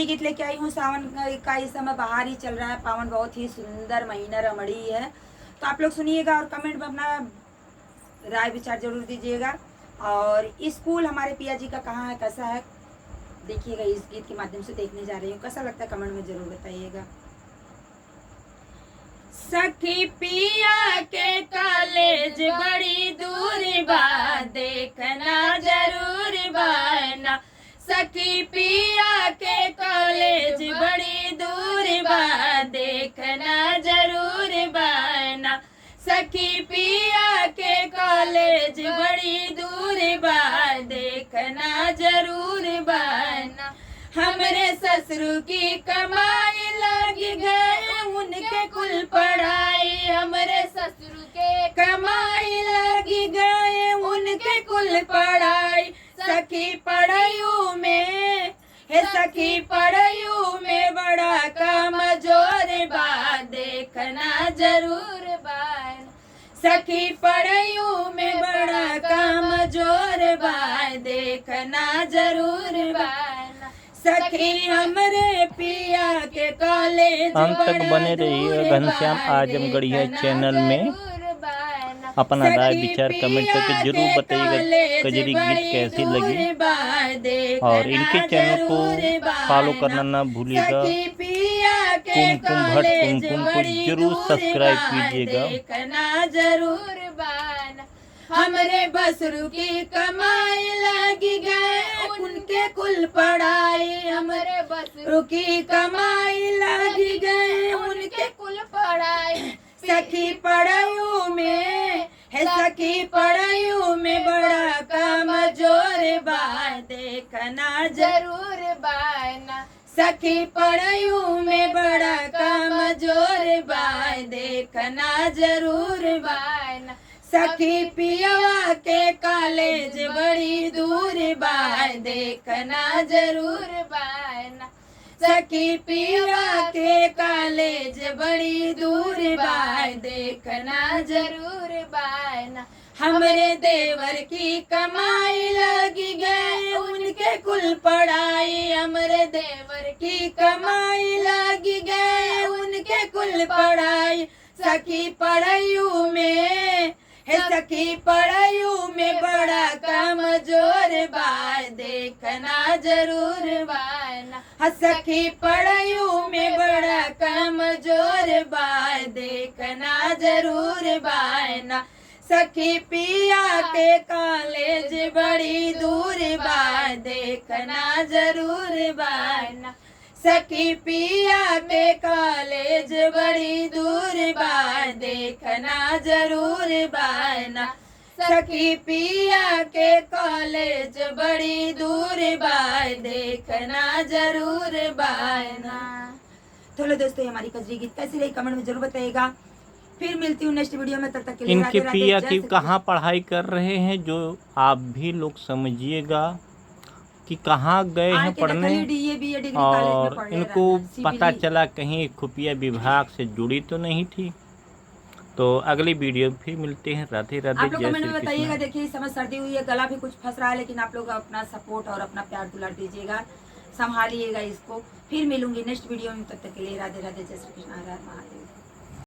भक्ति गीत लेके आई हूँ। सावन का इस समय बाहर ही चल रहा है, पावन बहुत ही सुंदर महीना रमणी है। तो आप लोग सुनिएगा और कमेंट में अपना राय विचार जरूर दीजिएगा। और स्कूल हमारे पिया जी का कहाँ है, कैसा है, देखिएगा। इस गीत के माध्यम से देखने जा रही हूँ, कैसा लगता है कमेंट में जरूर बताइएगा। सखी पिया के कॉलेज बड़ी दूर बा, देखना जरूर बाना। सखी पिया के कॉलेज बड़ी दूर बा, देखना जरूर बाना। सखी पिया के कॉलेज बड़ी दूर बा, देखना जरूर बाना। हमरे ससुर की कमाई लग गए, उनके कुल पढ़ाई। हमरे ससुर के कमाई लग गए, उनके कुल पढ़ाई। सखी पढ़ाइयों में सखी पढ़ाइयों में बड़ा कमजोर बा, देखना जरूर बान। सखी पढ़ाइयों में बड़ा कमजोर बा, देखना जरूर बान। सखी हमरे पिया के कॉलेज अंत तक बने रहिए घनश्याम आजमगढ़िया चैनल में। अपना राय विचार कमेंट करके जरूर बताइएगा कजरी गीत कैसी लगी, और इनके चैनल को फॉलो करना ना भूलिएगा। कुमकुम भट्ट कुमकुम को जरूर सब्सक्राइब कीजिएगा। जरूर हमरे बसरू की कमाई लगी गए, उनके कुल पढ़ाई। हमरे बसरू की कमाई लगी गए, उनके कुल पढ़ाई। सखी पढ़ाइयों में सखी पढ़ाइयों में बड़ा कमजोर बा, देखना जरूर बाना। सखी पढ़ाइयों में बड़ा कमजोर बा, देखना जरूर बाना। सखी पिया के कॉलेज बड़ी दूर बा, देखना जरूर बाना। सखी पिया के कॉलेज बड़ी दूर बा, देखना जरूर बाना। हमरे देवर की कमाई लगी गए, उनके कुल पढ़ाई। हमरे देवर की कमाई लगी गए, उनके कुल पढ़ाई। सखी पढ़ाइयों में सखी पढ़ाइयों में बड़ा कमजोर बा, देखना जरूर बाना। सखी पढ़ाइयों में बड़ा कमजोर बा, देखना जरूर बाना। सखी पिया के कॉलेज बड़ी दूर बा, देखना जरूर बाना। सखी पिया के कॉलेज बड़ी दूर बा, देखना जरूर बाना। सखी पिया के कॉलेज बड़ी दूर बा, देखना जरूर बाना। तो लो दोस्तों, हमारी कजरी गीत कैसी रही कमेंट में जरूर बताइएगा। फिर मिलती हूँ नेक्स्ट वीडियो में, तब तक के लिए इनके पिया की कहाँ पढ़ाई कर रहे हैं, जो आप भी लोग समझिएगा कि कहाँ गए हैं पढ़ने। और इनको पता चला कहीं खुफिया विभाग से जुड़ी तो नहीं थी। तो अगली वीडियो फिर मिलते हैं। राधे राधे। आप लोग कमेंट में बताइएगा। देखिए इस समय सर्दी हुई है, गला भी कुछ फंस रहा है, लेकिन आप लोग अपना सपोर्ट और अपना प्यार दुलार दीजिएगा, संभालिएगा इसको। फिर मिलूंगी नेक्स्ट वीडियो में, तब तक के लिए राधे राधे। जय श्री कृष्ण, हर हर महादेव।